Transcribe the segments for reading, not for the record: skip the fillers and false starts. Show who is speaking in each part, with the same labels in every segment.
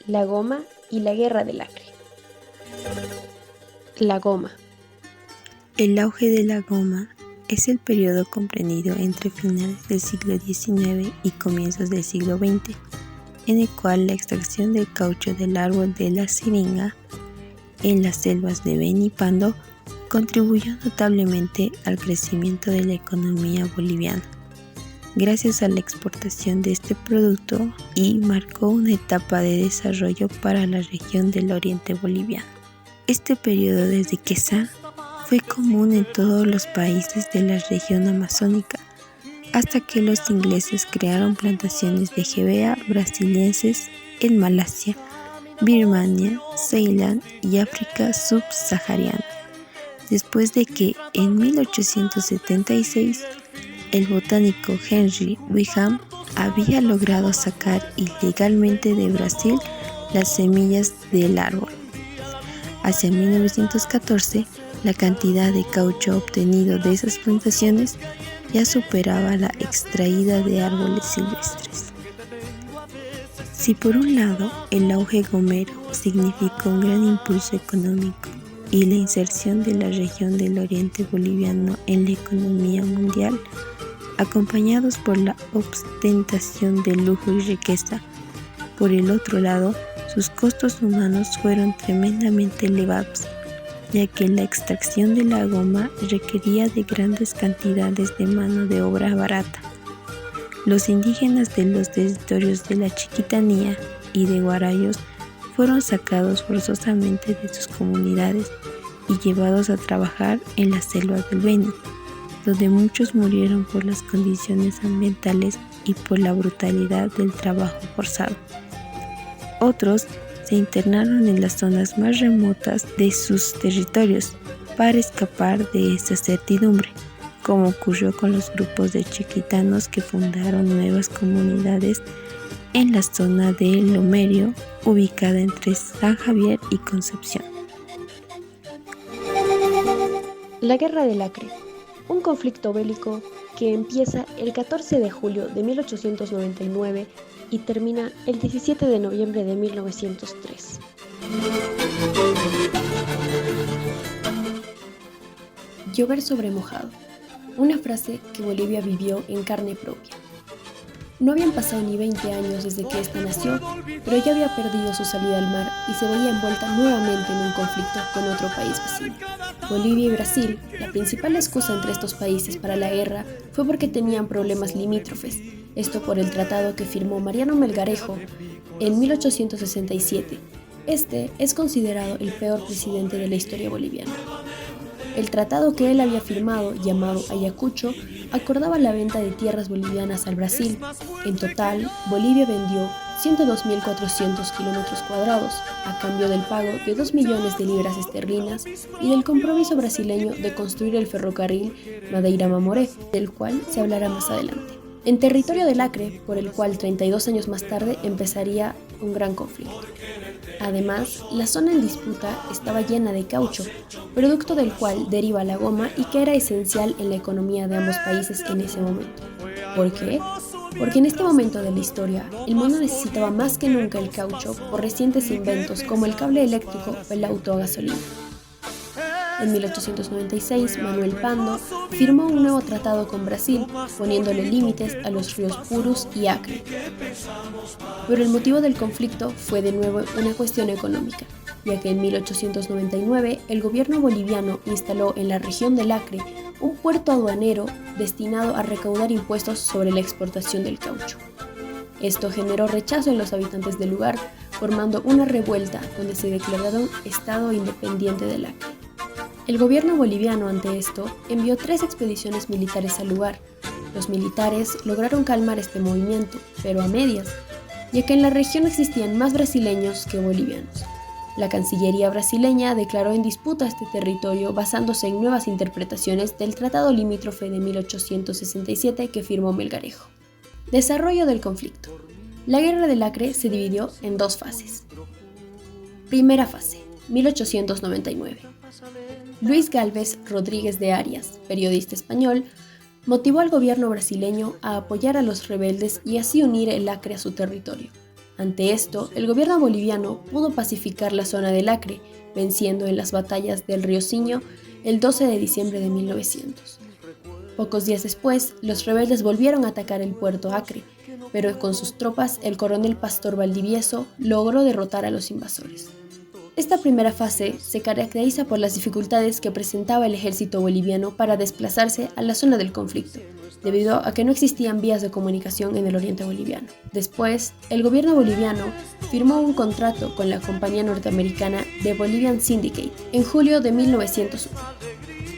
Speaker 1: la goma y la Guerra del Acre. La goma.
Speaker 2: El auge de la goma es el periodo comprendido entre finales del siglo XIX y comienzos del siglo XX, en el cual la extracción del caucho del árbol de la siringa en las selvas de Beni y Pando contribuyó notablemente al crecimiento de la economía boliviana, gracias a la exportación de este producto, y marcó una etapa de desarrollo para la región del oriente boliviano. Este periodo de riqueza fue común en todos los países de la región amazónica, hasta que los ingleses crearon plantaciones de hevea brasilienses en Malasia, Birmania, Ceilán y África subsahariana, después de que en 1876 el botánico Henry Wickham había logrado sacar ilegalmente de Brasil las semillas del árbol. Hacia 1914, la cantidad de caucho obtenido de esas plantaciones ya superaba la extraída de árboles silvestres. Si por un lado el auge gomero significó un gran impulso económico y la inserción de la región del oriente boliviano en la economía mundial, acompañados por la ostentación de lujo y riqueza, por el otro lado, sus costos humanos fueron tremendamente elevados, ya que la extracción de la goma requería de grandes cantidades de mano de obra barata. Los indígenas de los territorios de la Chiquitanía y de Guarayos fueron sacados forzosamente de sus comunidades y llevados a trabajar en las selvas del Beni, donde muchos murieron por las condiciones ambientales y por la brutalidad del trabajo forzado. Otros se internaron en las zonas más remotas de sus territorios para escapar de esa certidumbre, como ocurrió con los grupos de chiquitanos que fundaron nuevas comunidades en la zona de Lomerio, ubicada entre San Javier y Concepción.
Speaker 1: La Guerra del Acre, un conflicto bélico que empieza el 14 de julio de 1899 y termina el 17 de noviembre de 1903. Llover sobre mojado, una frase que Bolivia vivió en carne propia. No habían pasado ni 20 años desde que ésta nació, pero ya había perdido su salida al mar y se veía envuelta nuevamente en un conflicto con otro país vecino. Bolivia y Brasil, la principal excusa entre estos países para la guerra fue porque tenían problemas limítrofes, esto por el tratado que firmó Mariano Melgarejo en 1867. Este es considerado el peor presidente de la historia boliviana. El tratado que él había firmado, llamado Ayacucho, acordaba la venta de tierras bolivianas al Brasil. En total, Bolivia vendió 102.400 kilómetros cuadrados, a cambio del pago de 2 millones de libras esterlinas y del compromiso brasileño de construir el ferrocarril Madeira-Mamoré, del cual se hablará más adelante. En territorio del Acre, por el cual 32 años más tarde empezaría un gran conflicto. Además, la zona en disputa estaba llena de caucho, producto del cual deriva la goma y que era esencial en la economía de ambos países en ese momento. ¿Por qué? Porque en este momento de la historia, el mundo necesitaba más que nunca el caucho por recientes inventos como el cable eléctrico o el auto a gasolina. En 1896, Manuel Pando firmó un nuevo tratado con Brasil, poniéndole límites a los ríos Purus y Acre. Pero el motivo del conflicto fue de nuevo una cuestión económica, ya que en 1899 el gobierno boliviano instaló en la región del Acre un puerto aduanero destinado a recaudar impuestos sobre la exportación del caucho. Esto generó rechazo en los habitantes del lugar, formando una revuelta donde se declararon Estado independiente del Acre. El gobierno boliviano, ante esto, envió 3 expediciones militares al lugar. Los militares lograron calmar este movimiento, pero a medias, ya que en la región existían más brasileños que bolivianos. La Cancillería brasileña declaró en disputa este territorio basándose en nuevas interpretaciones del Tratado Limítrofe de 1867 que firmó Melgarejo. Desarrollo del conflicto. La Guerra del Acre se dividió en 2 fases. Primera fase, 1899. Luis Gálvez Rodríguez de Arias, periodista español, motivó al gobierno brasileño a apoyar a los rebeldes y así unir el Acre a su territorio. Ante esto, el gobierno boliviano pudo pacificar la zona del Acre, venciendo en las batallas del río Siño el 12 de diciembre de 1900. Pocos días después, los rebeldes volvieron a atacar el puerto Acre, pero con sus tropas el coronel Pastor Valdivieso logró derrotar a los invasores. Esta primera fase se caracteriza por las dificultades que presentaba el ejército boliviano para desplazarse a la zona del conflicto, debido a que no existían vías de comunicación en el oriente boliviano. Después, el gobierno boliviano firmó un contrato con la compañía norteamericana The Bolivian Syndicate en julio de 1901.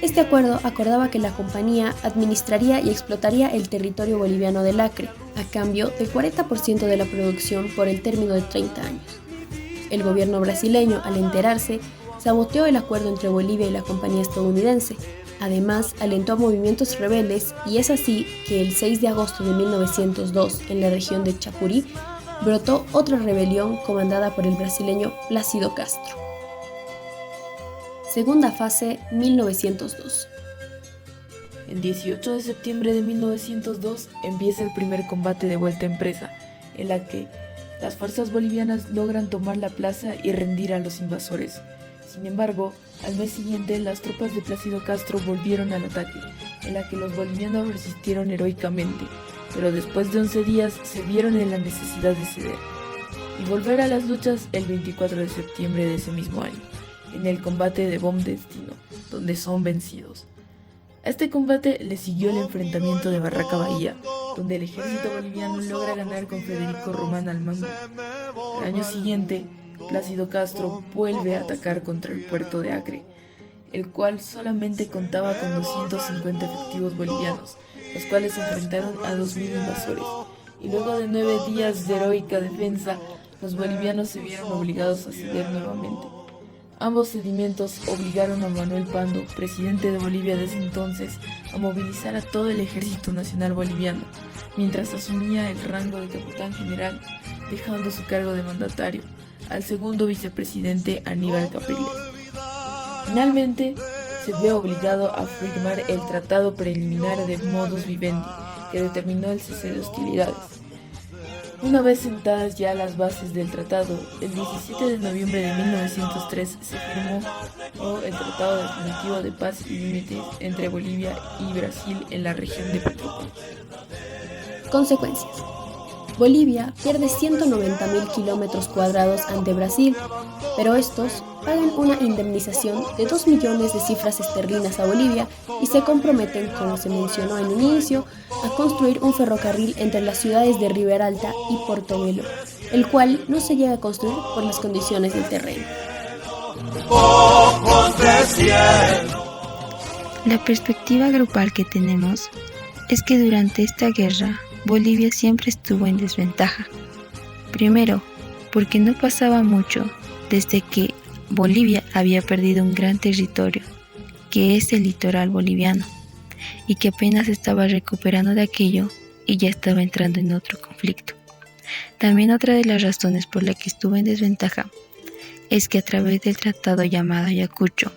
Speaker 1: Este acuerdo acordaba que la compañía administraría y explotaría el territorio boliviano del Acre, a cambio del 40% de la producción por el término de 30 años. El gobierno brasileño, al enterarse, saboteó el acuerdo entre Bolivia y la compañía estadounidense. Además, alentó a movimientos rebeldes y es así que el 6 de agosto de 1902, en la región de Chapurí, brotó otra rebelión comandada por el brasileño Plácido Castro. Segunda fase, 1902.
Speaker 3: El 18 de septiembre de 1902 empieza el primer combate de vuelta en presa, en la que las fuerzas bolivianas logran tomar la plaza y rendir a los invasores. Sin embargo, al mes siguiente las tropas de Plácido Castro volvieron al ataque, en la que los bolivianos resistieron heroicamente, pero después de 11 días se vieron en la necesidad de ceder y volver a las luchas el 24 de septiembre de ese mismo año, en el combate de Bom Destino, donde son vencidos. A este combate le siguió el enfrentamiento de Barraca Bahía, donde el ejército boliviano logra ganar con Federico Román al mando. El año siguiente, Plácido Castro vuelve a atacar contra el puerto de Acre, el cual solamente contaba con 250 efectivos bolivianos, los cuales se enfrentaron a 2.000 invasores, y luego de 9 días de heroica defensa, los bolivianos se vieron obligados a ceder nuevamente. Ambos cedimientos obligaron a Manuel Pando, presidente de Bolivia desde entonces, a movilizar a todo el ejército nacional boliviano, mientras asumía el rango de capitán general, dejando su cargo de mandatario al segundo vicepresidente Aníbal Capriles. Finalmente, se ve obligado a firmar el Tratado Preliminar de Modus Vivendi, que determinó el cese de hostilidades. Una vez sentadas ya las bases del tratado, el 17 de noviembre de 1903 se firmó el Tratado Definitivo de Paz y Límites entre Bolivia y Brasil en la región de Petrópolis.
Speaker 1: Consecuencias. Bolivia pierde 190.000 kilómetros cuadrados ante Brasil, pero estos pagan una indemnización de 2 millones de cifras esterlinas a Bolivia y se comprometen, como se mencionó en un inicio, a construir un ferrocarril entre las ciudades de Riberalta y Portobelo, el cual no se llega a construir por las condiciones del terreno.
Speaker 2: La perspectiva grupal que tenemos es que durante esta guerra Bolivia siempre estuvo en desventaja. Primero, porque no pasaba mucho desde que Bolivia había perdido un gran territorio, que es el litoral boliviano, y que apenas estaba recuperando de aquello y ya estaba entrando en otro conflicto. También otra de las razones por la que estuvo en desventaja es que a través del tratado llamado Ayacucho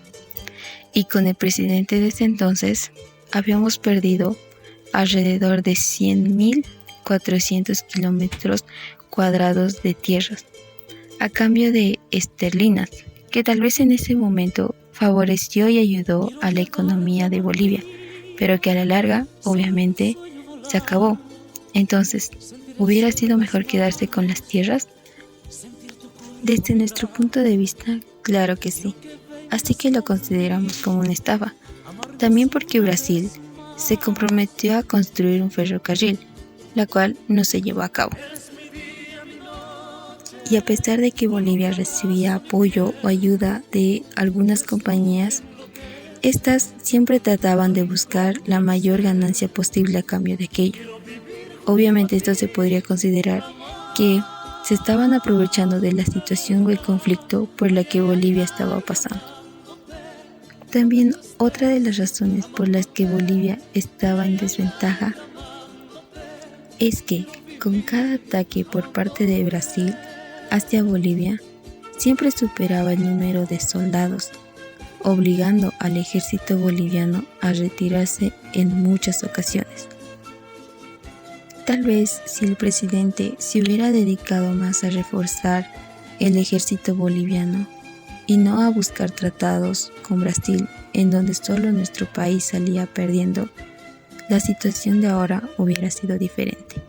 Speaker 2: y con el presidente desde entonces habíamos perdido alrededor de 100.400 kilómetros cuadrados de tierras, a cambio de esterlinas, que tal vez en ese momento favoreció y ayudó a la economía de Bolivia, pero que a la larga, obviamente, se acabó. Entonces, ¿hubiera sido mejor quedarse con las tierras? Desde nuestro punto de vista, claro que sí, así que lo consideramos como una estafa. También porque Brasil se comprometió a construir un ferrocarril, la cual no se llevó a cabo. Y a pesar de que Bolivia recibía apoyo o ayuda de algunas compañías, estas siempre trataban de buscar la mayor ganancia posible a cambio de aquello. Obviamente esto se podría considerar que se estaban aprovechando de la situación o el conflicto por la que Bolivia estaba pasando. También otra de las razones por las que Bolivia estaba en desventaja es que con cada ataque por parte de Brasil hacia Bolivia siempre superaba el número de soldados, obligando al ejército boliviano a retirarse en muchas ocasiones. Tal vez si el presidente se hubiera dedicado más a reforzar el ejército boliviano y no a buscar tratados con Brasil, en donde solo nuestro país salía perdiendo, la situación de ahora hubiera sido diferente.